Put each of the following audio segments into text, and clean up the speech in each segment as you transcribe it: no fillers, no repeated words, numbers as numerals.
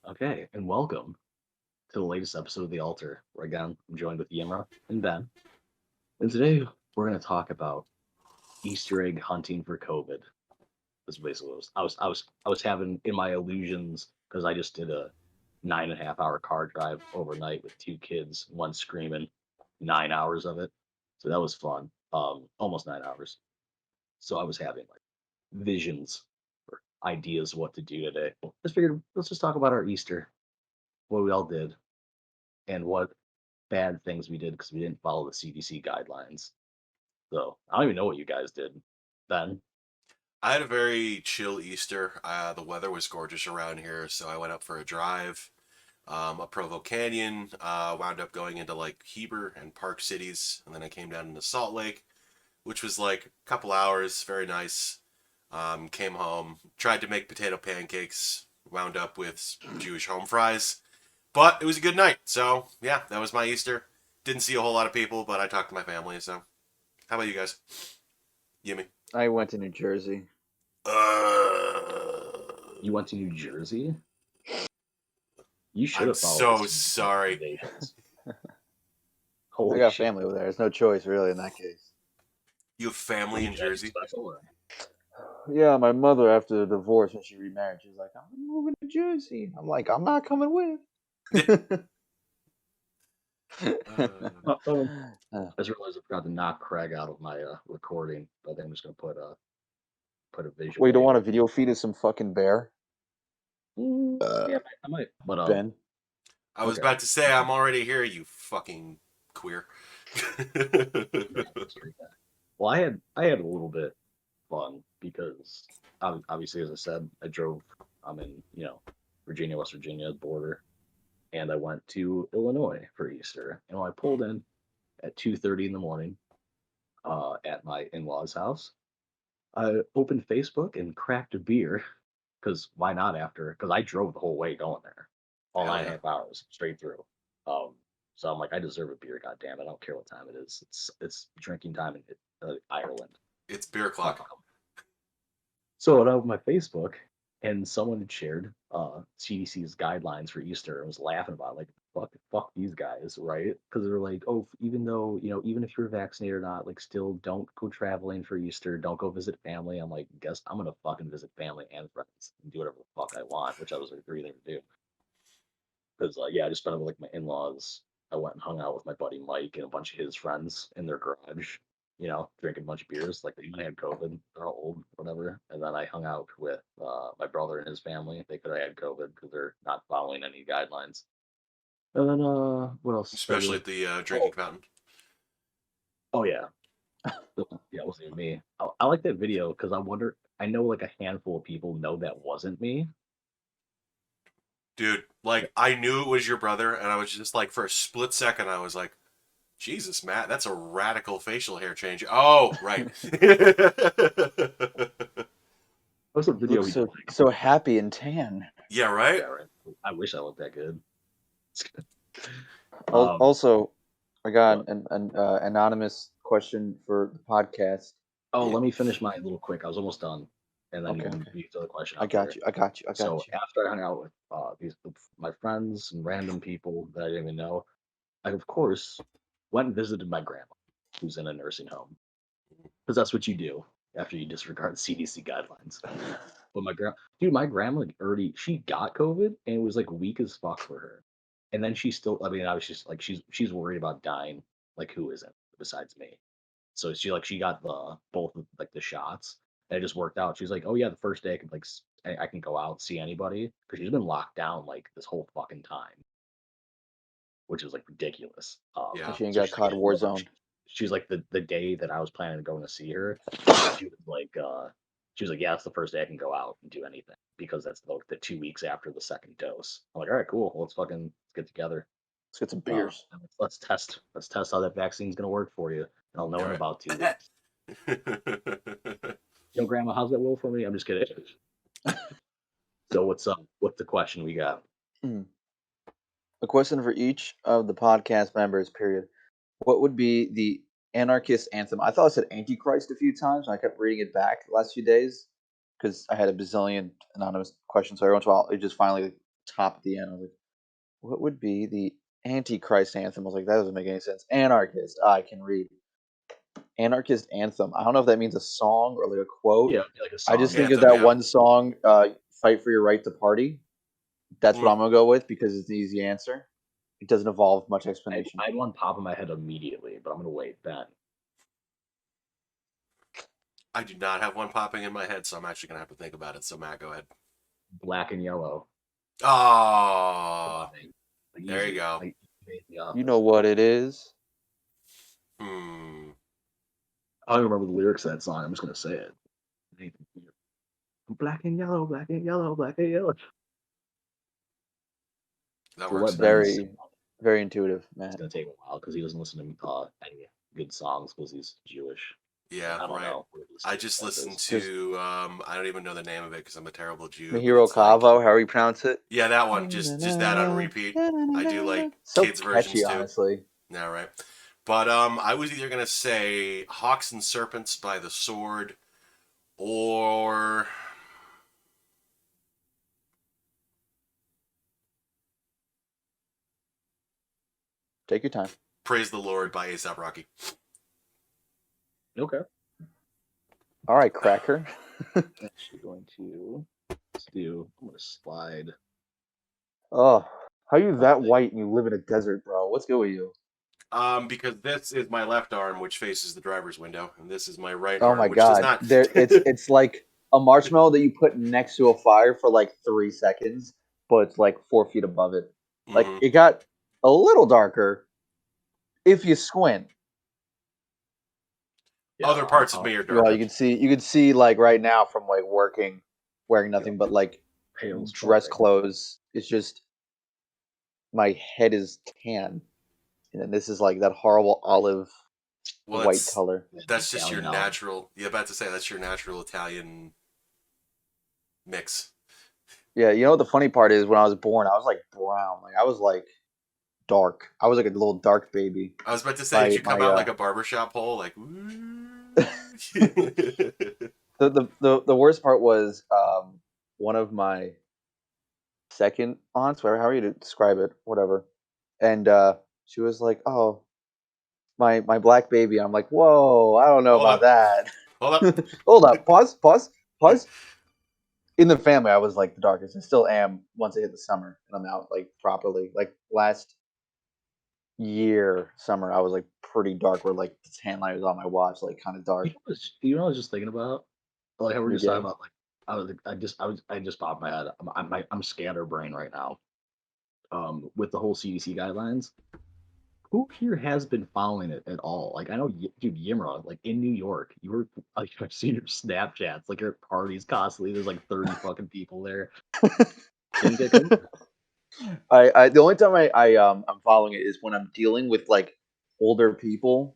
Okay, and welcome to the latest episode of The Altar, where again I'm joined with Yimra and Ben. And today we're going to talk about Easter egg hunting for COVID. That's basically what I was having in my illusions because I just did a 9.5 hour car drive overnight with two kids, one screaming, 9 hours of it. So that was fun. Almost 9 hours. So I was having like visions or ideas of what to do today. Just figured let's just talk about our Easter, what we all did, and what bad things we did because we didn't follow the CDC guidelines. So I don't even know what you guys did. Ben, I had a very chill Easter. The weather was gorgeous around here, so I went up for a drive up Provo Canyon. Wound up going into like Heber and Park cities, and then I came down into Salt Lake, which was like a couple hours. Very nice. Came home, tried to make potato pancakes. Wound up with Jewish home fries, but it was a good night. So yeah, that was my Easter. Didn't see a whole lot of people, but I talked to my family. So how about you guys? Yimmy. I went to New Jersey. you went to New Jersey. You should I'm have followed the so CDC sorry. recommendations. I Holy got shit! family over there. There's no choice, really, in that case. You have family Did in you do anything Jersey? special? Or? Yeah, my mother, after the divorce, when she remarried, she's like, I'm moving to Jersey. I'm like, I'm not coming with. I just realized I forgot to knock Craig out of my recording, but I think I'm just gonna put a Well, visual you don't aid want a over. video feed of some fucking bear? Yeah, I might. But Ben? I was okay. about to say, I'm already here, you fucking queer. Yeah, straight back. Well, I had a little bit fun because obviously, as I said, I drove. I'm in Virginia, West Virginia border, and I went to Illinois for Easter. And when I pulled in at 2:30 in the morning at my in-laws' house, I opened Facebook and cracked a beer because why not after? Because I drove the whole way going there, all Hell nine and a yeah. half hours straight through. Um, so I'm like, I deserve a beer. God damn it! I don't care what time it is. It's drinking time in Ireland. It's beer Um, o'clock. So I opened my Facebook, and someone had shared CDC's guidelines for Easter and was laughing about it, like fuck these guys, right? Because they're like, oh, even though even if you're vaccinated or not, like still don't go traveling for Easter, don't go visit family. I'm like, guess I'm gonna fucking visit family and friends and do whatever the fuck I want, which I was agreeing to do. Because yeah, I just spent it with like my in-laws. I went and hung out with my buddy Mike and a bunch of his friends in their garage, drinking a bunch of beers. Like they even had COVID, they're all old, whatever. And then I hung out with my brother and his family. They could have had COVID because they're not following any guidelines. And then what else did I Especially do? at the drinking Oh, fountain. oh yeah, yeah, it wasn't even me. I like that video because I wonder. I know like a handful of people know that wasn't me. Dude, like, I knew it was your brother, and I was just like, for a split second, I was like, Jesus, Matt, that's a radical facial hair change. Oh, right. That was a You video look we did so like. so happy and tan. Yeah, Yeah, right? right. I wish I looked that good. Um, Also, I got what? an anonymous question for the podcast. Oh, Yeah. let me finish mine a little quick. I was almost done, and then Okay, okay. you throw the question I out got there. you. I got you. I got So you. after I hung out with my friends and random people that I didn't even know, I of course went and visited my grandma, who's in a nursing home, because that's what you do after you disregard CDC guidelines. But my grandma like, already she got COVID and it was like weak as fuck for her, and then she still. I mean, I was just like she's worried about dying. Like who isn't besides me? So she got the both of like the shots, and it just worked out. She's like, oh yeah, the first day I can like I can go out see anybody because she's been locked down like this whole fucking time, which is like ridiculous. Yeah. And she ain't So got she's like, caught oh, look, Warzone. she's like the day that I was planning on going to see her, she was like yeah, it's the first day I can go out and do anything because that's the 2 weeks after the second dose. I'm like, all right, cool, let's get together. Let's get some Uh, beers. and let's test how that vaccine's gonna work for you, and I'll know in All about 2 weeks. right. Yo, Grandma, how's that roll for me? I'm just kidding. So what's up? What's the question we got? Hmm. A question for each of the podcast members, period. What would be the anarchist anthem? I thought I said Antichrist a few times, and I kept reading it back the last few days because I had a bazillion anonymous questions. So every once in a while, it just finally top at the end. I was like, what would be the Antichrist anthem? I was like, that doesn't make any sense. Anarchist. I can read. Anarchist anthem. I don't know if that means a song or like a quote. Yeah, like a I song. just think of Anthem, that yeah. one song, "Fight for Your Right to Party." That's what Mm. I'm gonna go with because it's the easy answer. It doesn't involve much I explanation. had one pop in my head immediately, but I'm gonna wait. Ben, I do not have one popping in my head, so I'm actually gonna have to think about it. So Matt, go ahead. black and yellow. Come Oh, on, man. Like there you easy. go. Like you made me up. You know what it is. Hmm, I don't remember the lyrics of that song. I'm just gonna say it. Black and yellow, black and yellow, black and yellow. that So works. let Ben Very, sing. very intuitive, It's Matt. gonna take a while because he doesn't listen to any good songs because he's Jewish. Yeah, I don't right. know what his I just life listened is. Just to I don't even know the name of it because I'm a terrible Jew, but Mihiro it's like Kavo, how you pronounce it? yeah, that one. Just that on repeat. I do like So kids versions catchy, too. honestly. Yeah, right. But I was either gonna say Hawks and Serpents by the Sword or Take your time. Praise the Lord by ASAP Rocky. Okay. All right, cracker. I'm actually going to I'm gonna slide. Oh, how you One that thing. white and you live in a desert, bro? What's good with you? Because this is my left arm, which faces the driver's window, and this is my right Oh my arm, which does god, not. it's like a marshmallow that you put next to a fire for like 3 seconds, but it's like 4 feet above it. Like Mhm. it got a little darker if you squint. Yeah, Other parts of me are Well, darker. you could see like right now from like working, wearing yeah, nothing but like pale as fuck dress right now. clothes. It's just my head is tan, and then this is like that horrible olive Well, white color. that's just your Italian olive. natural. You're about to say that's your natural Italian mix. Yeah, you know what the funny part is? When I was born, I was like brown. Like I was like dark. I was like a little dark baby. I was about to say, did My you come my out like a barbershop pole? Like, the worst part was one of my second aunts, whatever how are you to describe it, whatever. And she was like, "Oh, my black baby." I'm like, "Whoa, I don't know hold about up, that." hold up. Hold up, pause. In the family, I was like the darkest. I still am once I hit the summer and I'm out like properly. Like last year summer, I was like pretty dark, where like the tan line was on my watch, like kind of dark. You know what I was just thinking about? Like how we were You're just talking gay. about like I just popped my head. I'm scatterbrain right now. With the whole CDC guidelines. Who here has been following it at all? Like I know, dude, Yimra, like in New York, you were like I've seen your Snapchats, like you're at parties constantly. There's like 30 fucking people there. Didn't get COVID. I the only time I'm following it is when I'm dealing with like older people or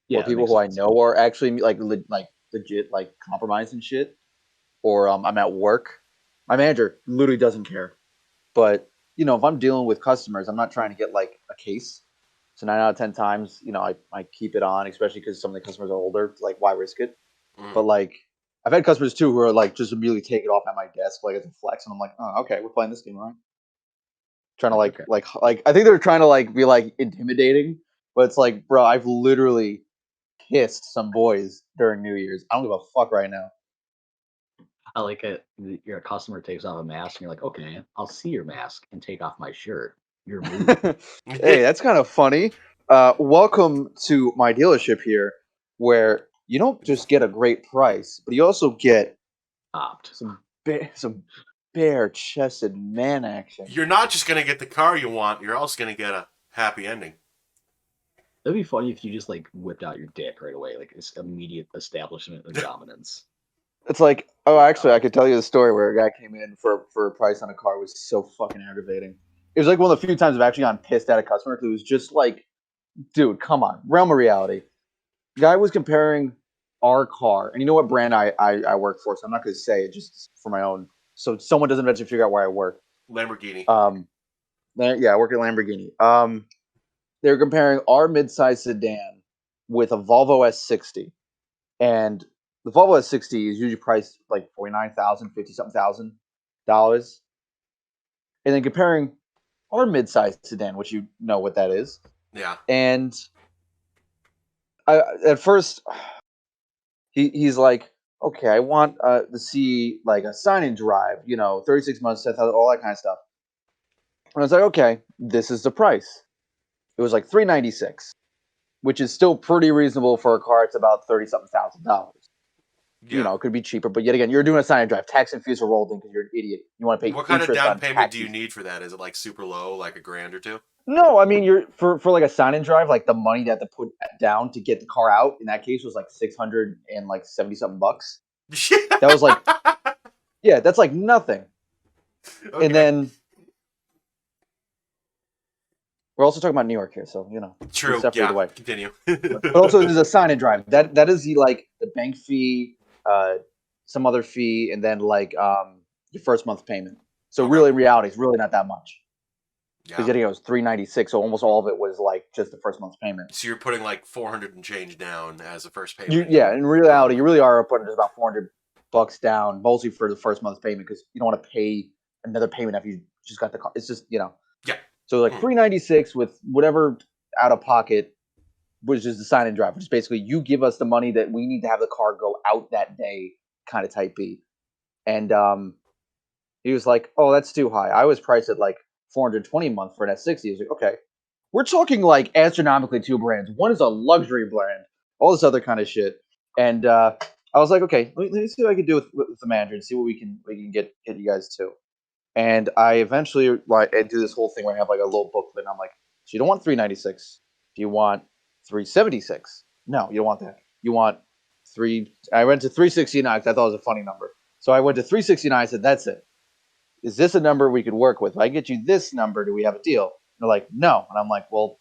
Yeah, that people makes who I sense. know are actually like like legit like compromised and shit. Or I'm at work. My manager literally doesn't care. But if I'm dealing with customers, I'm not trying to get like a case. So 9 out of 10 times, I keep it on, especially because some of the customers are older. Like, why risk it? Mm. But like, I've had customers too who are like just immediately take it off at my desk, like it's a flex, and I'm like, oh, okay, we're playing this game, all right? Trying to Like, like, okay, like, I think they're trying to like be like intimidating, but it's like, bro, I've literally kissed some boys during New Year's. I don't give a fuck right now. I like it. Your customer takes off a mask, and you're like, okay, I'll see your mask and take off my shirt. Your move. Hey, that's kind of funny. Welcome to my dealership here, where you don't just get a great price, but you also get Opt. some bare-chested man action. You're not just gonna get the car you want. You're also gonna get a happy ending. That'd be funny if you just like whipped out your dick right away, like it's immediate establishment of dominance. It's like, oh, actually, I Wow. could tell you the story where a guy came in for a price on a car. It was so fucking aggravating. It was like one of the few times I've actually gotten pissed at a customer because it was just like, dude, come on, realm of reality. Guy was comparing our car, and you know what brand I work for, so I'm not going to say it just for my own, so someone doesn't eventually figure out where I work. Lamborghini. Yeah, I work at Lamborghini. They were comparing our midsize sedan with a Volvo S60, and the Volvo S60 is usually priced like $49,000, 50 something thousand dollars, and then comparing our mid-sized sedan, which you know what that is. Yeah. And at first, he's like, okay, I want to see like a sign and drive, 36 months, 10,000, all that kind of stuff. And I was like, okay, this is the price. It was like $396, which is still pretty reasonable for a car. It's about $30-something thousand. Yeah. It could be cheaper, but yet again, you're doing a sign and drive. Tax and fees are rolled in because you're an idiot. You want to pay What kind of interest down on payment do you taxes. need for that? Is it like super low, like $1,000 or $2,000? No, I mean you're for like a sign and drive, like the money that to put down to get the car out in that case was like 670 something bucks. That was like, yeah, that's like nothing. And Okay. then we're also talking about New York here, so True. separate Yeah. away. Continue. But also there's a sign and drive. That is the bank fee, some other fee, and then like your first month payment. So Okay. really in reality it's really not that much. Because Yeah. it was $396, so almost all of it was like just the first month's payment. So you're putting like 400 and change down as a first payment. In reality, you really are putting just about $400 down, mostly for the first month's payment, because you don't want to pay another payment after you just got the car. It's just Yeah. So like $396 with whatever out of pocket, which is the sign and drive, which is basically you give us the money that we need to have the car go out that day, kind of type B. And he was like, "Oh, that's too high. I was priced at like 420 a month for an S60." He was like, "Okay." We're talking like astronomically two brands. One is a luxury brand, all this other kind of shit. And I was like, okay, let me see what I can do with the manager and see what we can get you guys to. And I eventually I do this whole thing where I have like a little booklet. And I'm like, so you don't want 396? Do you want 376? No, you don't want that. You want three. I went to 369 because I thought it was a funny number. So I went to 369. I said, that's it. Is this a number we could work with? If I get you this number, do we have a deal? And they're like, no. And I'm like, well,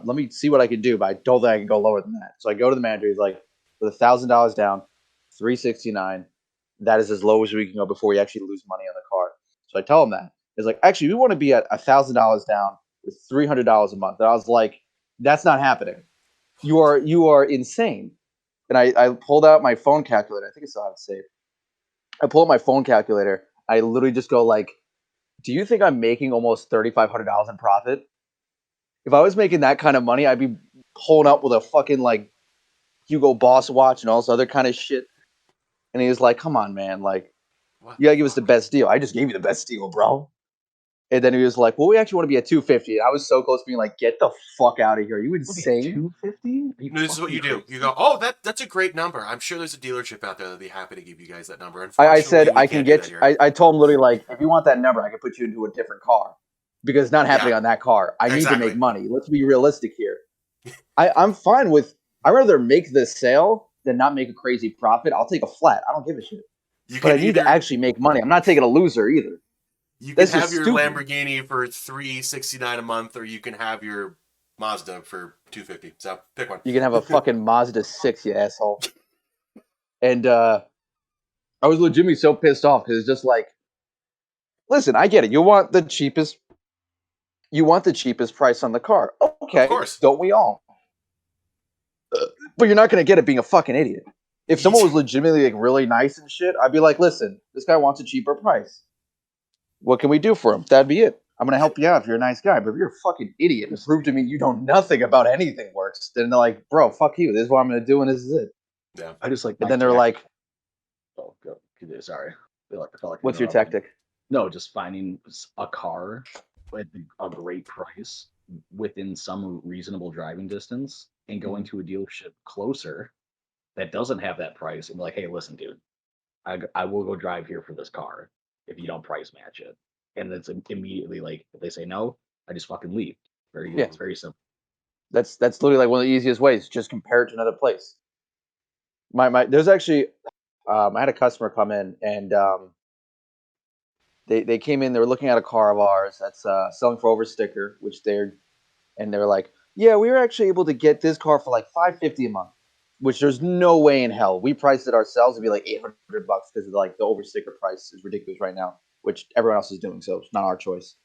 let me see what I can do, but I don't think I can go lower than that. So I go to the manager. He's like, with $1,000 down, 369. That is as low as we can go before we actually lose money on the car. So I tell him that. He's like, actually, we want to be at $1,000 down with $300 a month. And I was like, that's not happening. You are insane. And I pulled out my phone calculator. I think I still have it saved. I pull up my phone calculator. I literally just go like, do you think I'm making almost $3,500 in profit? If I was making that kind of money, I'd be pulling up with a fucking like Hugo Boss watch and all this other kind of shit. And he was like, come on, man. Like, you gotta give us the best deal. I just gave you the best deal, bro. And then he was like, well, we actually want to be at 250. And I was so close to being like, get the fuck out of here. Are you insane? 250? No, this is what you do. You go, oh, that's a great number. I'm sure there's a dealership out there that'd be happy to give you guys that number. I said Unfortunately, we I can can't do get that you. here. I told him literally like, if you want that number, I can put you into a different car because it's not happening Yeah. on that car. I need to Exactly. make money. Let's be realistic here. I'm fine with. I'd rather make the sale than not make a crazy profit. I'll take a flat. I don't give a shit. You But I can need to either actually make money. I'm not taking a loser either. you can That's have just your stupid. Lamborghini for $369 a month, or you can have your Mazda for $250. So pick one. You can have a fucking Mazda 6, you asshole. And I was legitimately so pissed off because it's just like, listen, I get it. You want the cheapest. You want the cheapest price on the car. Of Okay, course. don't we all? But you're not going to get it being a fucking idiot. If someone was legitimately like really nice and shit, I'd be like, listen, this guy wants a cheaper price. What can we do for him? That'd be it. I'm going to help you out if you're a nice guy. But if you're a fucking idiot and prove to me you know nothing about anything works, then they're like, bro, fuck you. This is what I'm going to do and this is it. Yeah. I just like. And then they're like, oh, go. Sorry. I felt like what's your interrupting. tactic? No, just finding a car at a great price within some reasonable driving distance and going to a dealership closer that doesn't have that price and be like, hey, listen, dude, I will go drive here for this car if you don't price match it. And it's immediately like, if they say no, I just fucking leave. Yeah. It's very simple. That's literally like one of the easiest ways. Just compare it to another place. There's actually I had a customer come in and they came in. They were looking at a car of ours that's selling for over sticker, which they're like, yeah, we were actually able to get this car for like $550 a month, which there's no way in hell. We priced it ourselves. It'd be like $800 because of like the over sticker price is ridiculous right now, which everyone else is doing. So it's not our choice.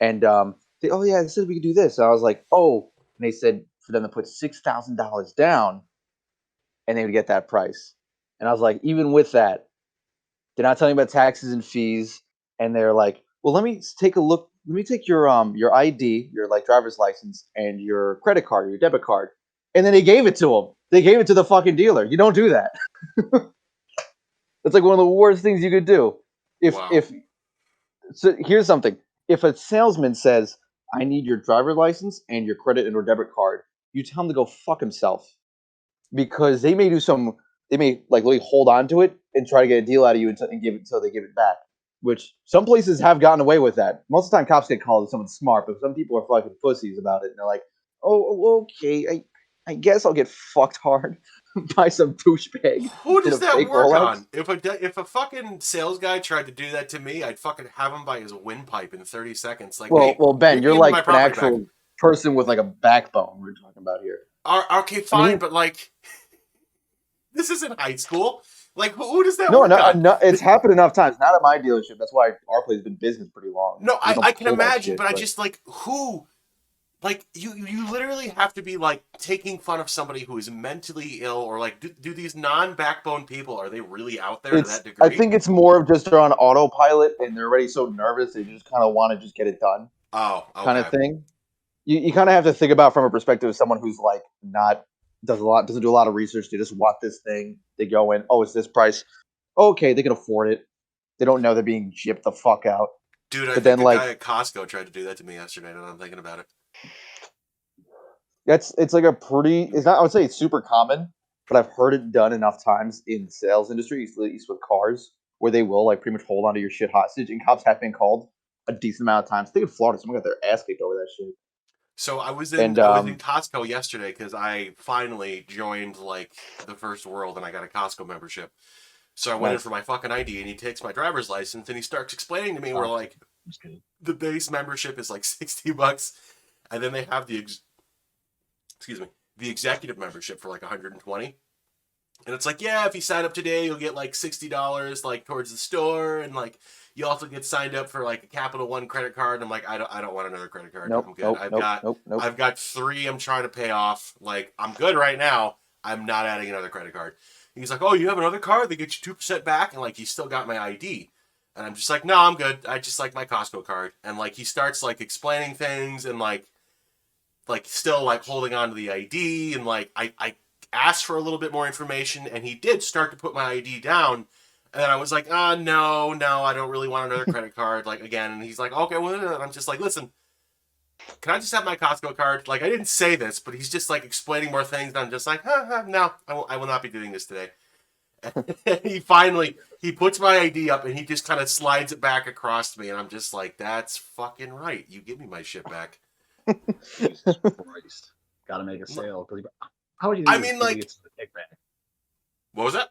And oh yeah, they said we could do this. And I was like, oh, and they said for them to put $6,000 down, and they would get that price. And I was like, even with that, they're not telling you about taxes and fees. And they're like, well, let me take a look let me take your ID, your like driver's license, and your credit card, your debit card, and then they gave it to him. They gave it to the fucking dealer. You don't do that. It's like one of the worst things you could do. Wow. If so, here's something. If a salesman says, "I need your driver license and your credit and or debit card," you tell him to go fuck himself because they may do some. They may like really hold on to it and try to get a deal out of you and give it until they give it back. Which some places have gotten away with that. Most of the time, cops get called if someone's smart, but some people are fucking pussies about it. And they're like, "Oh, okay, I guess I'll get fucked hard by some douchebag Who in does a that fake work Rolex." on? If a fucking sales guy tried to do that to me, I'd fucking have him by his windpipe in 30 seconds. Like, hey, Ben, you're you're giving me my like an property back. actual person with like a backbone. We're talking about here. Okay, I fine, mean, but like, this isn't high school. Like, who does that no, work no, on? no, it's happened enough times. Not at my dealership. That's why our place has been business pretty long. No, We I don't can pull that imagine, shit. but I just like who, like you literally have to be like taking fun of somebody who is mentally ill, or like do these non-backbone people, are they really out there to that I degree? think it's more of just they're on autopilot and they're already so nervous they just kind of want to just get it done, Oh, kind of okay. thing. You kind of have to think about from a perspective of someone who's like not doesn't do a lot of research. They just want this thing. They go in, oh, it's this price. Okay, they can afford it. They don't know they're being gypped the fuck out. Dude, I But think then a guy like at Costco tried to do that to me yesterday, and I'm thinking about it. it's like a pretty it's not I would say it's super common, but I've heard it done enough times in the sales industry, at least with cars, where they will like pretty much hold onto your shit hostage. And cops have been called a decent amount of times. I think in Florida, someone got their ass kicked over that shit. So And I was in Costco yesterday because I finally joined like the first world, and I got a Costco membership. So I went in nice. for my fucking ID, and he takes my driver's license, and he starts explaining to me where Oh, like just kidding. the base membership is like $60, and then they have excuse me, the executive membership for like 120. And it's like, yeah, if you sign up today, you'll get like $60 like towards the store, and like you also get signed up for like a Capital One credit card. And I'm like, I don't want another credit card. I'm Nope, good. nope, nope, nope, nope. I've got three I'm trying to pay off. Like I'm good right now. I'm not adding another credit card. And he's like, oh, you have another card? They get you 2% back, and like you still got my ID. And I'm just like, no, I'm good. I just like my Costco card. And like he starts like explaining things, and like still like holding on to the ID, and like I asked for a little bit more information, and he did start to put my ID down. And then I was like, no, I don't really want another credit card, like again. And he's like, okay, well, and I'm just like, listen, can I just have my Costco card? Like I didn't say this, but he's just like explaining more things, and I'm just like, no, I will not be doing this today. And he puts my ID up, and he just kind of slides it back across to me, and I'm just like, that's fucking right. You give me my shit back. Jesus Christ. Gotta make a sale. How much do you I think mean, he like, gets as a kickback? what was that?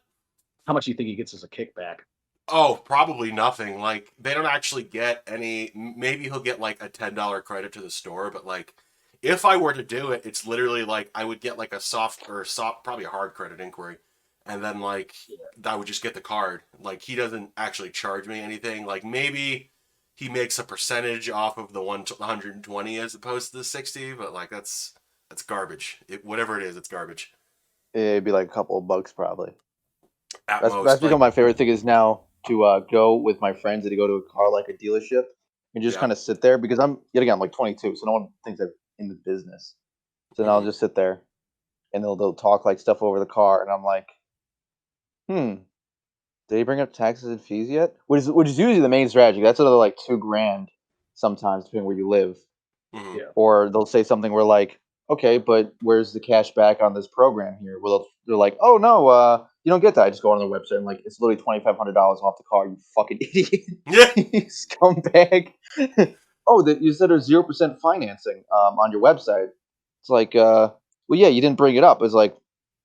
How much do you think he gets as a kickback? Oh, probably nothing. Like they don't actually get any. Maybe he'll get like a $10 credit to the store, but like if I were to do it, it's literally like I would get like a soft, probably a hard credit inquiry, and then like Yeah. I would just get the card. Like he doesn't actually charge me anything. Like maybe he makes a percentage off of the 120 as opposed to the 60, but like that's garbage. Whatever it is, it's garbage It'd be like a couple of bucks probably. at That's most. become Like my favorite thing is now to go with my friends and to go to a car like a dealership and just yeah. kind of sit there because I'm like 22, so no one thinks I'm in the business. So then I'll Mhm. just sit there and they'll talk like stuff over the car, and I'm like, did he bring up taxes and fees yet? Which is usually the main strategy. That's another like $2,000 sometimes, depending where you live. Mhm. Yeah. Or they'll say something where like, okay, but where's the cash back on this program here? Well, they're like, oh no, you don't get that. I just go on their website and like it's literally $2,500 off the car. You fucking idiot, Yeah. you scumbag. Oh, that you said there's 0% financing on your website. It's like, well, yeah, you didn't bring it up. It's like,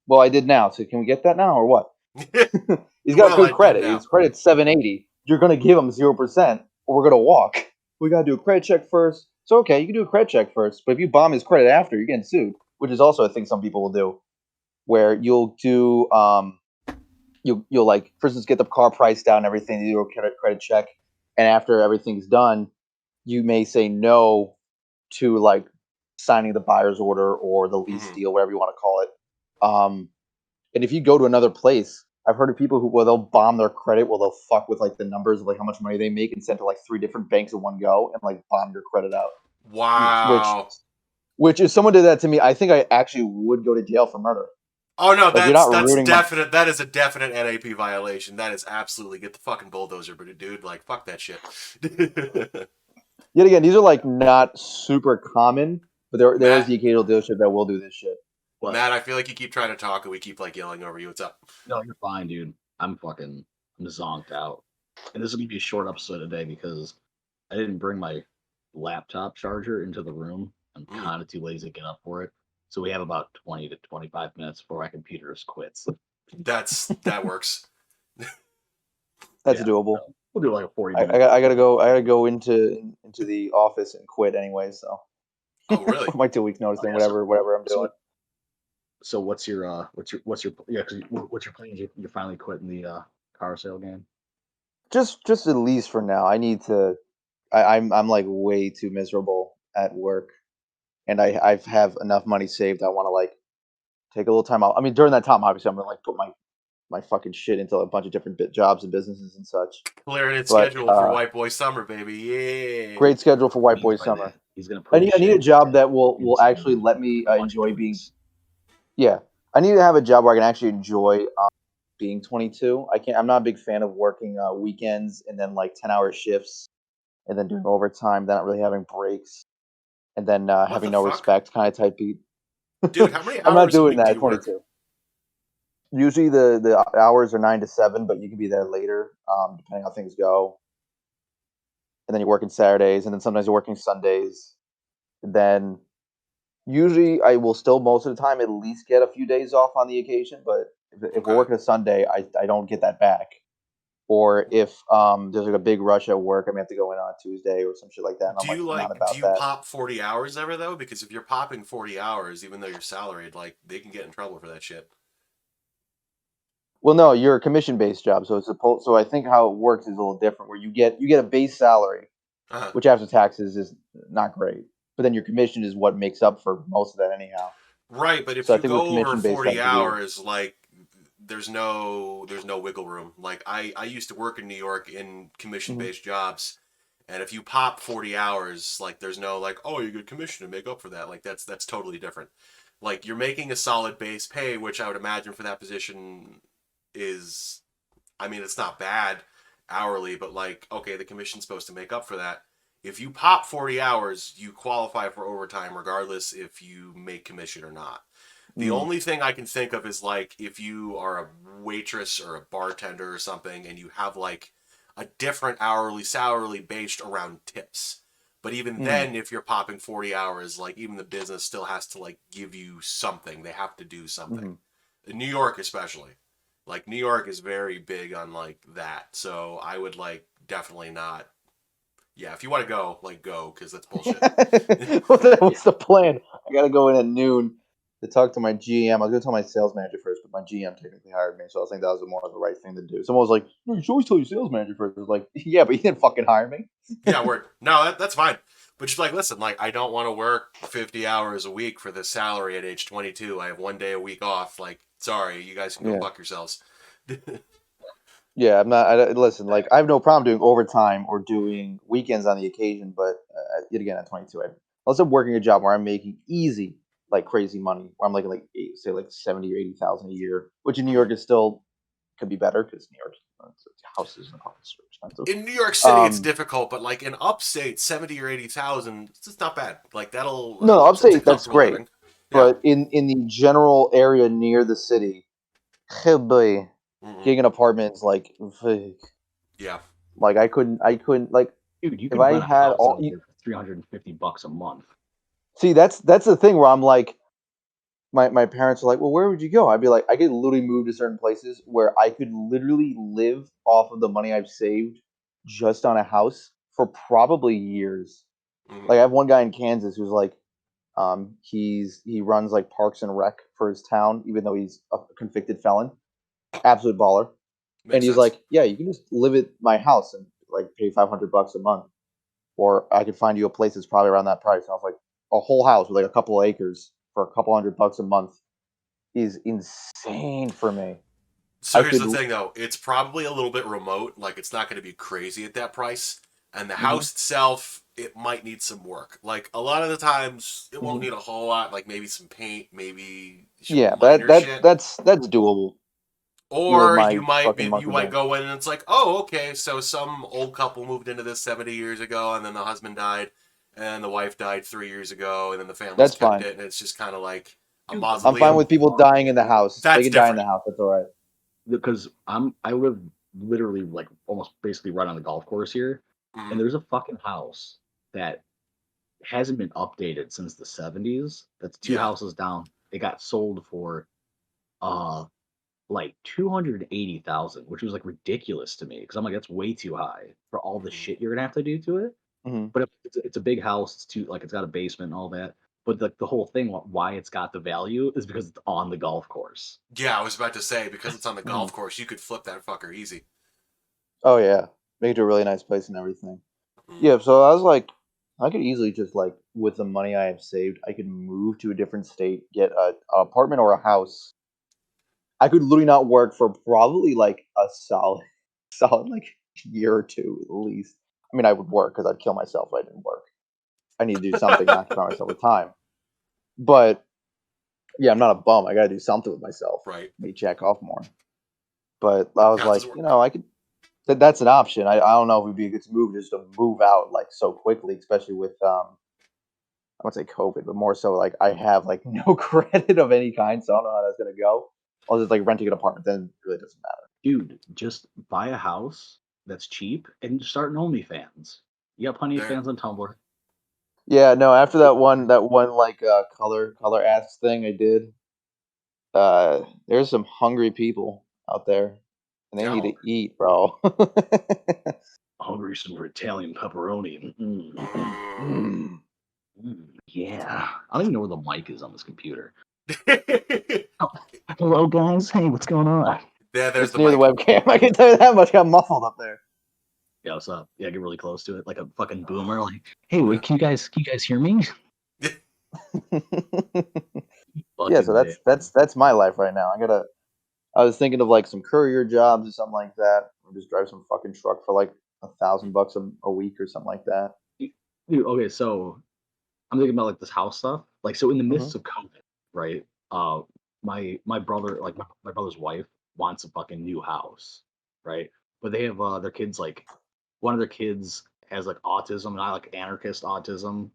well, I did now. So can we get that now or what? He's got Well, good I did credit. now. His credit's 780. You're gonna give him 0%, or we're gonna walk. We gotta do a credit check first. So okay, you can do a credit check first, but if you bomb his credit after, you're getting sued. Which is also a thing some people will do, where you'll do you'll like for instance get the car price down and everything, you do a credit check, and after everything's done, you may say no to like signing the buyer's order or the lease Mhm. deal, whatever you want to call it. And if you go to another place, I've heard of people who they'll bomb their credit, they'll fuck with like the numbers of like how much money they make and send to like 3 different banks in one go and like bomb your credit out. Wow. Which if someone did that to me, I think I actually would go to jail for murder. Oh no, Like you're not that's ruining definite. That is a definite NAP violation. That is absolutely get the fucking bulldozer, but dude, like fuck that shit. Yet again, these are like not super common, but there is Matt, the occasional dealership that will do this shit. What? Matt, I feel like you keep trying to talk and we keep like yelling over you. What's up? No, you're fine, dude. I'm zonked out. And this is gonna be a short episode today because I didn't bring my laptop charger into the room. I'm Mm, kind of too lazy to get up for it. So we have about 20 to 25 minutes before my computer quits. that works. That's Yeah, doable. so we'll do like a 40 I, minute. I gotta go. I gotta go into the office and quit anyway. So Oh really? for my 2 weeks notice Oh, thing, yeah, so, whatever I'm so, doing. so what's your yeah? 'Cause what's your plan? You're finally quitting the car sale game. Just at least for now. I need to. I'm like way too miserable at work, and I have enough money saved. I want to like take a little time out. I mean, during that time, obviously, I'm gonna like put my fucking shit into a bunch of different jobs and businesses and such. Clearing its But schedule for White Boy Summer, baby. Yeah. great schedule for White Means Boy by Summer. that he's gonna put his I need a shit job that will into actually let me a bunch of enjoy being. tweets. Yeah, I need to have a job where I can actually enjoy being 22. I can't. I'm not a big fan of working weekends and then like 10-hour shifts and then doing overtime, then not really having breaks, and then What having the no fuck? respect kind of type beat. Dude, how many I'm not hours a doing week that do at you work? 22. Usually the hours are 9 to 7, but you can be there later, depending how things go. And then you're working Saturdays, and then sometimes you're working Sundays. Then usually I will still most of the time at least get a few days off on the occasion. But if we're Okay. working a Sunday, I don't get that back. Or if there's like a big rush at work, I may have to go in on a Tuesday or some shit like that. And I'm like not Do about you that. pop 40 hours ever though? Because if you're popping 40 hours, even though you're salaried, like they can get in trouble for that shit. Well, no, you're a commission-based job, so it's supposed. So I think how it works is a little different, where you get a base salary, Uh-huh. which after taxes is not great, but then your commission is what makes up for most of that anyhow. Right, but if So I you think with go over commission-based 40 jobs, it'd be hours, like there's no wiggle room. Like I used to work in New York in commission mhm. based jobs, and if you pop 40 hours, like there's no like, oh, you get commission to make up for that. Like that's totally different. Like you're making a solid base pay, which I would imagine for that position is, I mean, it's not bad hourly, but like, okay, the commission's supposed to make up for that. If you pop 40 hours, you qualify for overtime regardless if you make commission or not. The Mm, only thing I can think of is like if you are a waitress or a bartender or something and you have like a different hourly salary based around tips. But even mm, then, if you're popping 40 hours, like even the business still has to like give you something. They have to do something. mm. In New York, especially. Like New York is very big on like that. So I would like definitely not. Yeah, if you want to go, like go because that's bullshit. What's the plan? I gotta go in at noon to talk to my GM. I was gonna tell my sales manager first, but my GM technically hired me, so I think that was more of the right thing to do. Someone was like, "No, you should always tell your sales manager first." I was like, "Yeah, but you didn't fucking hire me." Yeah, word. No, that's fine. But just like, listen, like I don't want to work 50 hours a week for this salary at age 22. I have 1 day a week off. Like, sorry, you guys can go Yeah. fuck yourselves. Yeah, I'm not. Listen, like I have no problem doing overtime or doing weekends on the occasion, but yet again, at 22, unless I'm working a job where I'm making easy, like crazy money, where I'm making like say like 70 or 80,000 a year, which in New Mhm. York is still could be better because New York houses and apartments are expensive. In New York City, it's Um, difficult, but like in upstate, 70 or 80,000, it's not bad. Like no, it's a upstate that's comfortable great, living. Yeah. but in the general area near the city, oh boy, Hmm. getting an apartment is like, Yeah. like I couldn't like Dude, you if could I rent a had house all. out here for $350 a month. See, that's the thing where I'm like, my parents are like, well, where would you go? I'd be like, I could literally move to certain places where I could literally live off of the money I've saved just on a house for probably years. Hmm. Like I have one guy in Kansas who's like, he runs like parks and rec for his town, even though he's a convicted felon, absolute baller. And Makes he's sense. like, yeah, you can just live at my house and like pay $500 a month, or I could find you a place that's probably around that price. And I was like, a whole house with like a couple of acres for a couple $100 a month is insane for me. So I here's could. the thing, though. It's probably a little bit remote. Like, it's not going to be crazy at that price. And the Mhm, house itself, it might need some work. Like, a lot of the times, it won't mhm. need a whole lot. Like, maybe some paint, maybe some Yeah, minor shit. that's doable. You like Or my fucking you monkey might brain. go in and it's like, oh, okay, so some old couple moved into this 70 years ago, and then the husband died, and the wife died 3 years ago, and then the family's That's kept fine. it, and it's just kind of like a Dude, I'm fine mausoleum. with people dying in the house. They That's can die in the different. house. That's all right. because I live literally like almost basically right on the golf course here, and Mm, there's a fucking house that hasn't been updated since the 70s. That's two yeah. houses down. It got sold for uh like 280,000, which was like ridiculous to me because I'm like that's way too high for all the Mm. shit you're gonna have to do to it. Hmm. But it's a big house. It's too like it's got a basement and all that. But like the whole thing, why it's got the value is because it's on the golf course. Yeah, I was about to say, because it's on the Hmm. golf course, you could flip that fucker easy. Oh yeah, make it a really nice place and everything. Mm. Yeah, so I was like, I could easily just like with the money I have saved, I could move to a different state, get a apartment or a house. I could literally not work for probably like a solid, solid like year or two at least. I mean, I would work because I'd kill myself if I didn't work. I need to do something to occupy myself with time. But yeah, I'm not a bum. I got to do something with myself. Right. Maybe jack off more. But I was Counts like, as work. I could. That's an option. I don't know if it'd be a good move just to move out like so quickly, especially with I wouldn't say COVID, but more so like I have like no credit of any kind, so I don't know how that's gonna go. I was just like renting an apartment, then it really doesn't matter. Dude, just buy a house that's cheap and start an OnlyFans. You got plenty of There. fans on Tumblr. Yeah, no, after that one like color ass thing I did, there's some hungry people out there and they need Yeah. to eat, bro. Hungry some for Italian pepperoni. Mm. Mm. Yeah. I don't even know where the mic is on this computer. Yeah, Oh, hello, guys. Hey, what's going on? there's It's the near the mic. webcam. I can tell you that much. Got muffled up there. Yeah, what's up? Yeah, get really close to it, like a fucking boomer. Like, hey, Yeah. can you guys hear me? Yeah, so Fucking day. that's my life right now. I was thinking of like some courier jobs or something like that, or just drive some fucking truck for like $1,000 a week or something like that. Dude, okay, so I'm thinking about like this house stuff. Like, so in the Hmm. midst of COVID, right? Uh, my brother, like my brother's wife, wants a fucking new house, right? But they have their kids like one of their kids has like autism, and I like anarchist autism.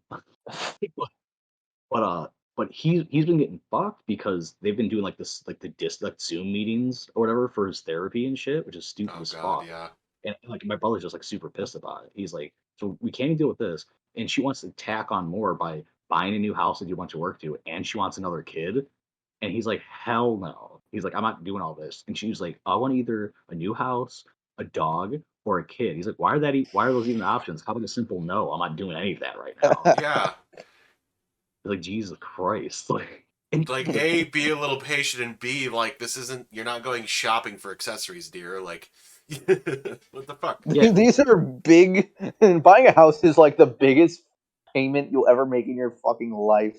But but he's been getting fucked because they've been doing like this like the like Zoom meetings or whatever for his therapy and shit, which is stupid Oh as God, fuck. yeah. And like my brother's just like super pissed about it. He's like, so we can't even deal with this. And she wants to tack on more by buying a new house to do a bunch of work to, and she wants another kid. And he's like, hell no. He's like, I'm not doing all this. And she's like, I want either a new house, a dog, or a kid. He's like, why are those even options? How about a simple no? I'm not doing any of that right now. Yeah. He's like, Jesus Christ. Like, and Like, A, be a little patient, and B, like, this isn't, you're not going shopping for accessories, dear. Like, what the fuck? yeah, These are big. And buying a house is like the biggest payment you'll ever make in your fucking life.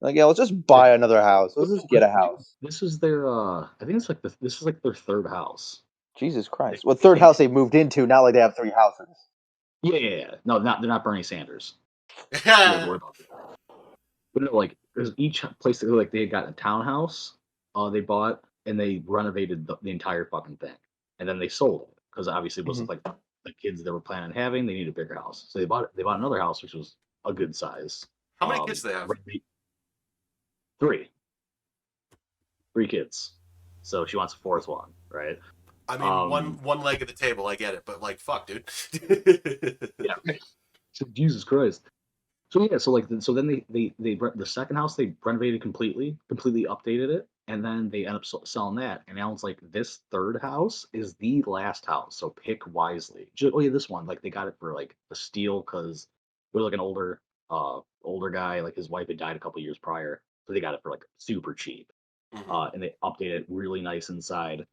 Like, yeah, let's just yeah. buy another house. Let's just get a house. This is their I think it's like this is like their third house. Jesus They, Christ. What third they house they moved into? Not like they have three houses. yeah. No, not they're not Bernie Sanders. You have to Yeah. worry about that. But no, like there's each place that like they got a townhouse they bought and they renovated the entire fucking thing. And then they sold it because obviously it Hmm. wasn't like the kids they were planning on having, they needed a bigger house. So they bought another house which was a good size. How many kids do they have? Three. Three kids. So she wants a fourth one, right? I mean, Um one leg of the table, I get it, but like, fuck, dude. yeah, right. So Jesus Christ. So yeah, so like so then the second house they renovated completely updated it, and then they end up selling that. And now it's like this third house is the last house, so pick wisely. Oh yeah, this one like they got it for like a steal because it was like an older guy, like his wife had died a couple years prior, so they got it for like super cheap. Hmm. And they updated it really nice inside,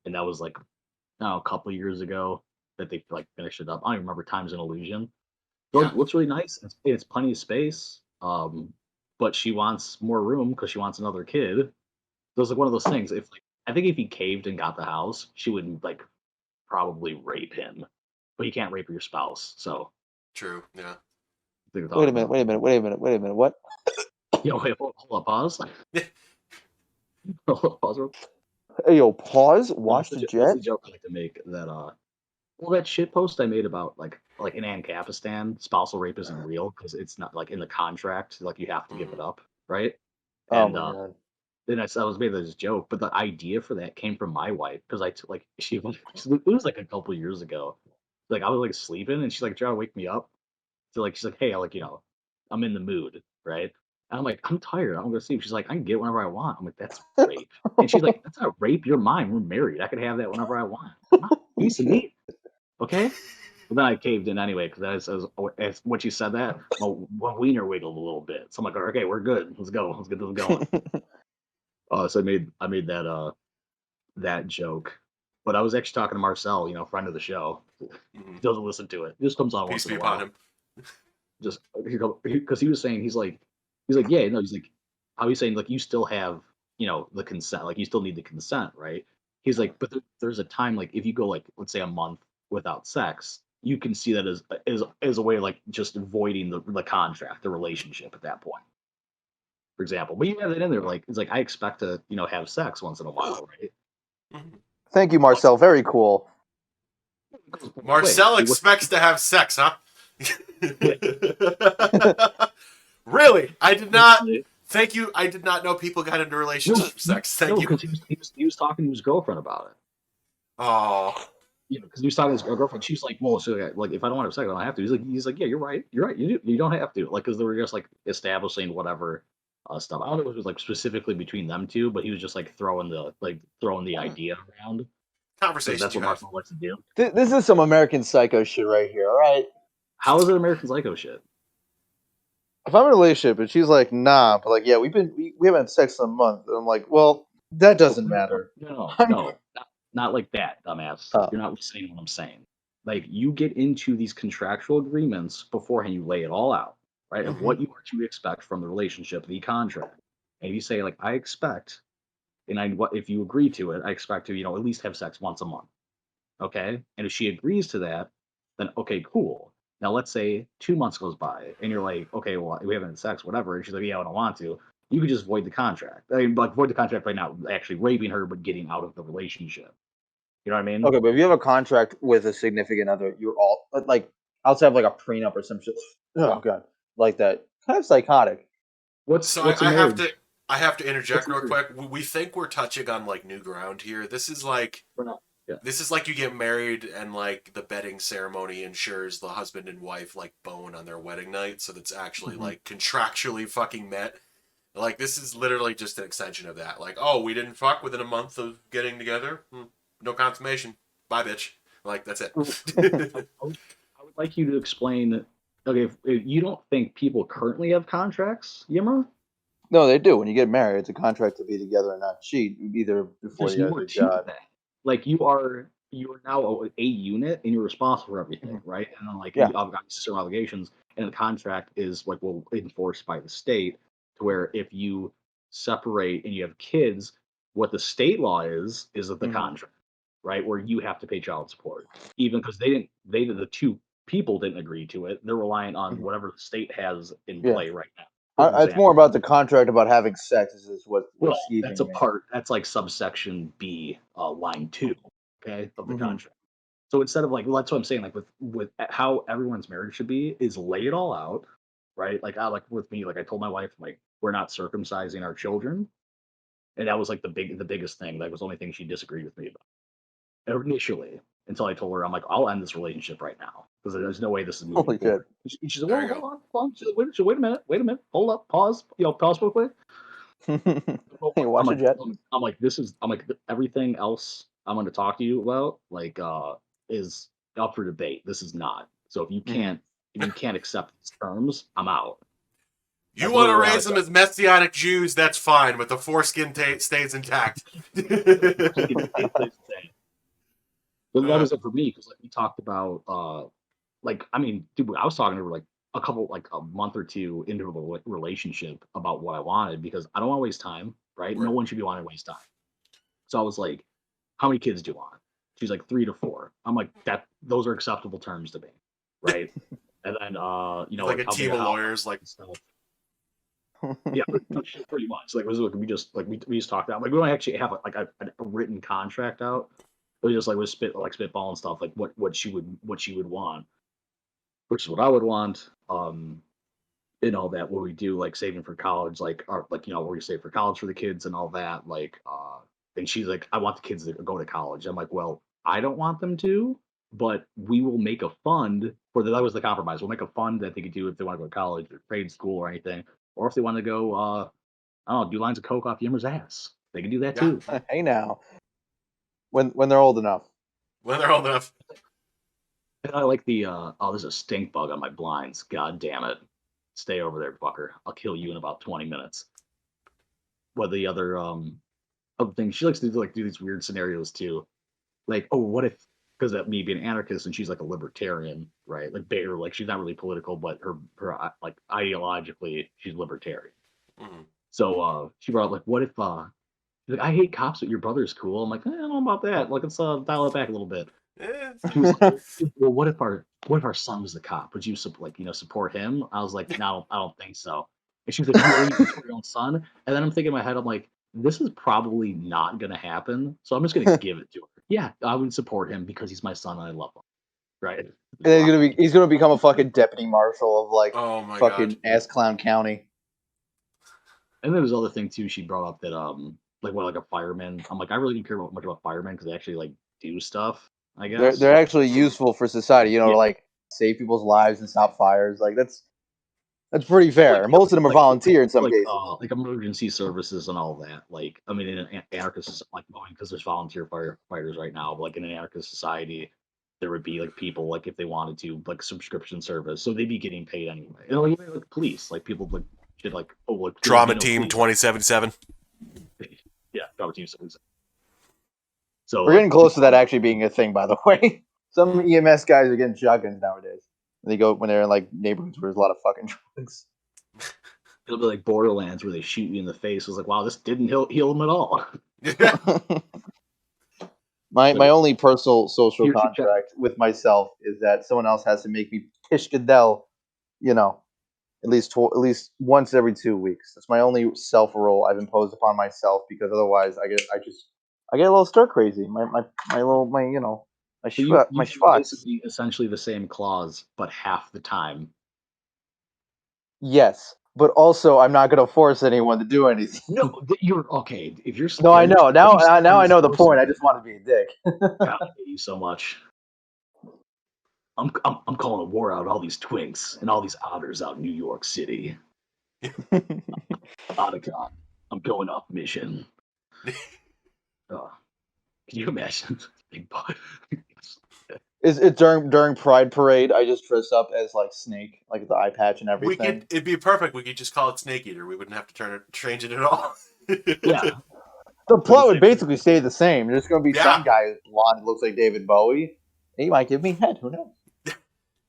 and that was like I don't know, a couple years ago that they like finished it up. I don't even remember Time's an Illusion. So Yeah. it looks really nice. It's plenty of space. But she wants more room because she wants another kid. So it's like one of those things. If like I think if he caved and got the house, she would like probably rape him. But you can't rape your spouse, so True. Yeah. I think we're Wait a talking minute. about. Wait a minute. Wait a minute. Wait a minute. What? Yo, wait, hold up, pause. Hold up, pause. Hey, yo, pause. No, Watch the that's jet. a joke I like to make. That well, that shit post I made about like in Ancapistan, spousal rape isn't real because it's not like in the contract. Like you have to give it Mhm. up, right? Oh And my god. then I was made this joke, but the idea for that came from my wife because I took like it was like a couple years ago. Like I was like sleeping and she's like trying to wake me up. So like she's like, hey, like I'm in the mood, right? And I'm like, I'm tired. I'm gonna sleep. She's like, I can get whenever I want. I'm like, that's rape. And she's like, that's not rape. You're mine. We're married. I can have that whenever I want. I'm not a piece of meat, okay? But then I caved in anyway because as when she said that, my wiener wiggled a little bit. So I'm like, okay, we're good. Let's go. Let's get this going. So I made that joke. But I was actually talking to Marcel, friend of the show. Mhm. He doesn't listen to it. He just comes on Peace once in be a upon while. him. Just because he was saying he's like yeah, no, he's like how he's saying like you still have the consent, like you still need the consent, right? He's like, but there's a time like if you go like let's say a month without sex, you can see that as a way of like just avoiding the contract, the relationship at that point, for example. But you have that in there, like it's like I expect to have sex once in a while, right? Mhm. Thank you, Marcel. Very cool. It goes both ways. Marcel expects to have sex, huh? Really? I did not. Thank you. I did not know people got into No, relationships for sex. Thank no, you. because he was talking to his girlfriend about it. Oh. Because he was talking to his girlfriend. She was like, "Well, so like, if I don't want to have sex, I don't have to." He's like, "Yeah, you're right. You're right. You don't have to." Like, because they were just like establishing whatever stuff. I don't know if it was like specifically between them two, but he was just like throwing the idea around because Conversations that's you what have. Marcel likes to do. This is some American Psycho shit right here. All right. How is it American Psycho shit? If I'm in a relationship and she's like, nah, but like, yeah, we haven't had sex in a month, and I'm like, well, that doesn't matter. No, I'm, not like that, dumbass. uh, You're not listening to what I'm saying. Like you get into these contractual agreements beforehand. You lay it all out, right, of mhm. what you are to expect from the relationship, the contract, and you say like, I expect, and what if you agree to it, I expect to at least have sex once a month, okay? And if she agrees to that, then okay, cool. Now let's say 2 months goes by, and you're like, okay, well we haven't had sex, whatever, and she's like, yeah, I don't want to. You could just void the contract. I mean, like void the contract by not actually raping her, but getting out of the relationship. You know what I mean? Okay, but if you have a contract with a significant other, you're all like outside of like a prenup or some shit. Oh god, like that. Kind of psychotic. What's So what's a I have to. marriage? I have to What's interject a real marriage? quick. We think we're touching on like new ground here. This is like We're not. Yeah. you get married and like the bedding ceremony ensures the husband and wife like bone on their wedding night, so that's actually Mhm. like contractually fucking met. Like this is literally just an extension of that. Like, oh, we didn't fuck within a month of getting together. No consummation. Bye, bitch. Like that's it. Well, I would like you to explain. Okay, if you don't think people currently have contracts, Yimra, No, they do. When you get married, it's a contract to be together and not cheat, either before there's the more other to God. that. Like you are now a unit and you're responsible for everything, Mhm. right? And then like Yeah. I've got certain obligations, and the contract is like well enforced by the state to where if you separate and you have kids, what the state law is that the Mhm. contract, right? Where you have to pay child support, even because the two people didn't agree to it. They're relying on Mhm. whatever the state has in Yeah. play right now. For It's more example, about the contract about having sex is what's well, that's skeeving a me. part. That's like subsection B, line 2, okay, of the Mhm. contract. So instead of like, well, that's what I'm saying. Like with how everyone's marriage should be is lay it all out, right? Like I like with me, like I told my wife, like we're not circumcising our children, and that was like the biggest thing. That was the only thing she disagreed with me about initially. Until I told her, I'm like, I'll end this relationship right now because there's no way this is moving Holy shit. forward. She said, There well, you go. hold on. She said, wait a minute, hold up, pause, pause real quick. Hey, I'm watch a like, jet. I'm like, everything else I'm going to talk to you about, like, is up for debate. This is not. So Mhm. if you can't accept these terms, I'm out. You That's want to literally how I raise them said as Messianic Jews? That's fine, but the foreskin stays intact. it. But that uh, was it for me because like we talked about, like I mean, dude, I was talking to her like a month or two into a relationship about what I wanted because I don't want to waste time, right? No word. one should be wanting to waste time. So I was like, how many kids do you want? She's like 3 to 4. I'm like, those are acceptable terms to me, right? And then Like like a how big team a of house lawyers, like and stuff. Yeah, pretty much. Like, we just like we just talked out. Like, we don't actually have a written contract out. We just like was spitball and stuff. Like what she would want, which is what I would want. That what we do, like saving for college, like or like where we save for college for the kids and all that. Like, and she's like, I want the kids to go to college. I'm like, well, I don't want them to, but we will make a fund for that. That was the compromise. We'll make a fund that they could do if they want to go to college or trade school or anything, or if they want to go, I don't know, do lines of coke off Yimmer's ass. They can do that yeah, too. Hey now, when they're old enough. when they're old enough. And I like the there's a stink bug on my blinds. God damn it. Stay over there, fucker. I'll kill you in about 20 minutes. What the other thing, she likes to do these weird scenarios too. Like, oh, what if, because of me being an anarchist and she's like a libertarian, right? Like, like she's not really political, but her like ideologically she's libertarian. Mhm. So she brought up, like, what if she's like, I hate cops, but your brother's cool. I'm like, I don't know about that. Like, let's dial it back a little bit. Eh. She was like, well, what if our son was the cop? Would you support him? I was like, no, I don't think so. And she was like, really, you support your own son? And then I'm thinking in my head, I'm like, this is probably not gonna happen. So I'm just gonna give it to her. Yeah, I would support him because he's my son and I love him. Right? And he's gonna become a fucking deputy marshal of like Oh my god. fucking ass clown county. And then there's other thing too. She brought up that like a fireman. I'm like, I really don't care much about firemen because they actually like do stuff. I guess. They're actually useful for society, Yeah. to like save people's lives and stop fires. Like that's pretty fair. Like, Most of them are volunteer in some cases. like emergency services and all that. Like, I mean, in an anarchist, like, because there's volunteer firefighters right now, but like in an anarchist society, there would be like people, like, if they wanted to, like, subscription service, so they'd be getting paid anyway. And like, even, like, police, like, people like should like, oh, like, there would Trauma be no Team police. 2077. Yeah, trauma team. So We're like, getting close to that actually being a thing, by the way. Some EMS guys are getting shotguns nowadays. When they're in like neighborhoods where there's a lot of fucking drugs. it'll be like Borderlands where they shoot you in the face. It was like, wow, this didn't heal them at all. My only personal social Here's your check. contract with myself is that someone else has to make me Pishkadel, at least once every 2 weeks. That's my only self rule I've imposed upon myself because otherwise I get a little stir crazy. My So you my do schwatz. basically essentially the same clause, but half the time. Yes, but also I'm not going to force anyone to do anything. No, you're okay. If you're No, I know. Now I know the force point. I something, just want to be a dick. God, I hate you so much. I'm calling a war out all these twinks and all these otters out in New York City. Otacon, I'm going off mission. Can you imagine? Big butt. Is it during Pride Parade? I just dress up as like Snake, like the eye patch and everything. It'd be perfect. We could just call it Snake Eater. We wouldn't have to change it at all. Yeah. The plot would basically stay the same. There's going to be Yeah. some guy who's blonde, looks like David Bowie. He might give me head. Who knows?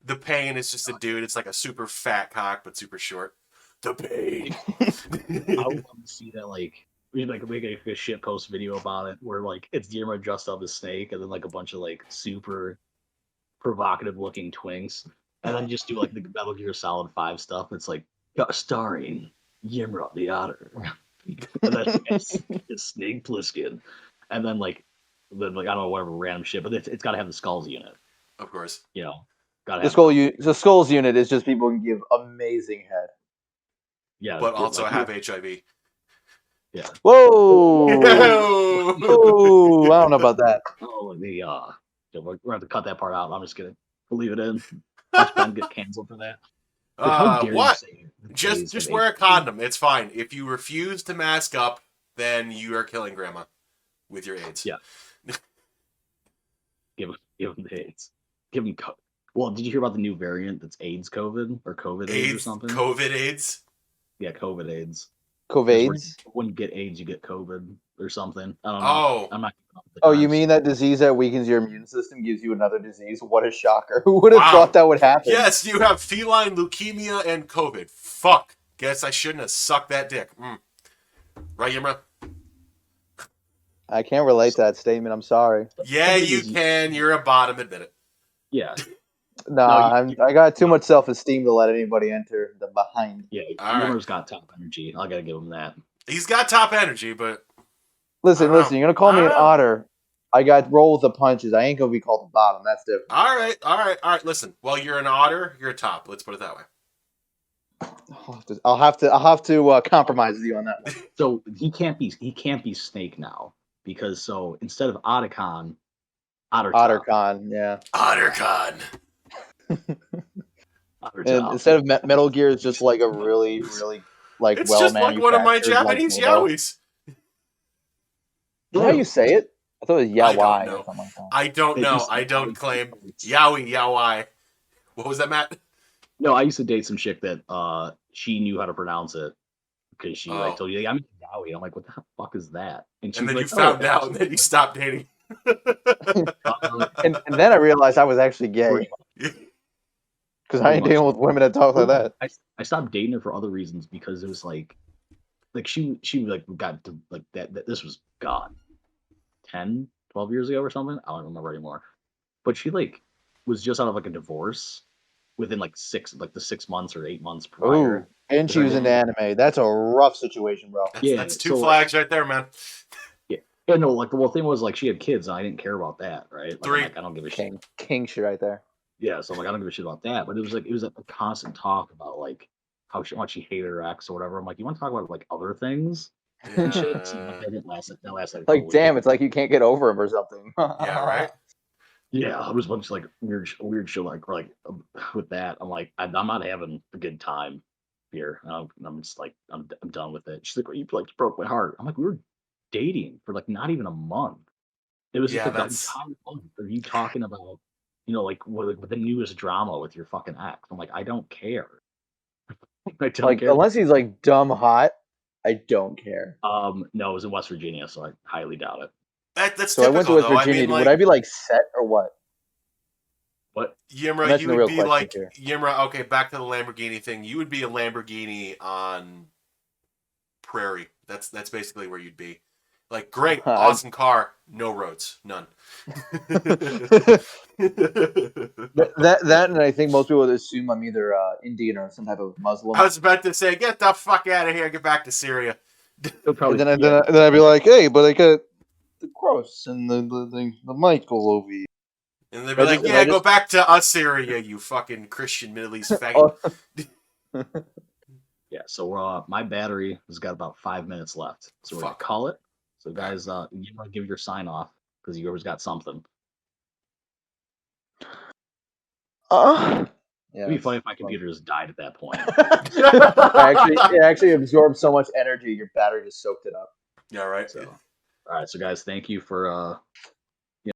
The Pain is just a dude. It's like a super fat cock, but super short. The Pain. I would love to see that, like, we like make a shit post video about it where like it's Yimra dressed up as Snake and then like a bunch of like super provocative looking twinks, and then just do like the Metal Gear Solid 5 stuff. It's like starring Yimra the Otter, and then it's Snake Plissken, and then like I don't know, whatever random shit, but it's got to have the Skulls unit, Of course. Gotta The Skulls unit is just people who can give amazing head. Yeah, but also have HIV. Yeah. Whoa! Whoa! I don't know about that. Oh, we're gonna have to cut that part out. I'm just gonna leave it in. Watch Ben get canceled for that. How dare What? you say Just wear a condom. It's fine. If you refuse to mask up, then you are killing grandma with your AIDS. Yeah. Give him the AIDS. Give him well, did you hear about the new variant that's AIDS COVID or COVID AIDS or something? COVID AIDS? Yeah, COVID AIDS. COVIDs? When you get AIDS, you get COVID or something. I don't know. Oh. I'm not keeping up with the Oh, you times. mean that disease that weakens your immune system gives you another disease? What a shocker. Who would have thought that would happen? Yes, you have feline leukemia and COVID. Fuck. Guess I shouldn't have sucked that dick. Right, Yimra? I can't relate to that statement. I'm sorry. Yeah, you can. You're a bottom. Admit it. Yeah. Nah, I got too much self-esteem to let anybody enter the behind. Yeah, All right. Yimra's got top energy. I gotta give him that. He's got top energy, but Listen, I don't know. you're gonna call me an otter. I got roll with the punches. I ain't gonna be called a bottom. That's different. All right. Listen, well, you're an otter. You're a top. Let's put it that way. I'll have to compromise with you on that one. So he can't be Snake now because so instead of Otacon, Ottercon, yeah. Ottercon. And instead of Metal Gear, it's just like a really like It's well just like one of my Japanese yaois. Is that how you say it? I thought it was yaoi I don't know. or something like that. I don't know. I don't claim yaoi. What was that, Matt? No, I used to date some chick that she knew how to pronounce it because she like told you, I'm yaoi. I'm like, what the fuck is that? And she's then like, you found out, and then you stopped dating. And then I realized I was actually gay because I ain't dealing with women that talk like that. I stopped dating her for other reasons because it was like she like got to like that this was God 10, 12 years ago or something. I don't remember anymore. But she like was just out of like a divorce within like the 6 months or 8 months prior. Ooh, and she was into anime. That's a rough situation, bro. That's two flags right there, man. Yeah, no, like the whole thing was like she had kids and I didn't care about that, right? Like, 3. I'm like, I don't give a shit. King shit right there. Yeah, so I'm like, I don't give a shit about that. But it was a constant talk about like how much she hated her ex or whatever. I'm like, you want to talk about like other things? And shit. So that didn't last. That lasted. Like, damn, it's like you can't get over him or something. Yeah, right. Yeah, it was a bunch of like weird shit like with that. I'm like, I'm not having a good time here. I'm just like, I'm done with it. She's like, well, you like broke my heart. I'm like, we were dating for like not even a month. It was just like the entire month of you talking about, like what the newest drama with your fucking ex. I'm like, I don't care. I don't care. Unless he's like dumb hot, I don't care. No, it was in West Virginia, so I highly doubt it. That's so typical, I went to West though. Virginia. I mean, would I be like set or what? What? Yimra, you would be like Yimra. Okay, back to the Lamborghini thing. You would be a Lamborghini on prairie. That's basically where you'd be. Like, great, awesome car, no roads, none. that and I think most people would assume I'm either Indian or some type of Muslim. I was about to say, get the fuck out of here, get back to Syria. And then I'd be like, hey, but I got the cross and the Michael over here. And they'd be like, yeah, go back to Assyria, you fucking Christian Middle East faggot. Yeah, so my battery has got about 5 minutes left. So we're going to call it. So guys, you want to give your sign off because you always got something. Yeah, it'd be funny if my computer just died at that point. it actually absorbed so much energy, your battery just soaked it up. Yeah, right. So, all right, so guys, thank you for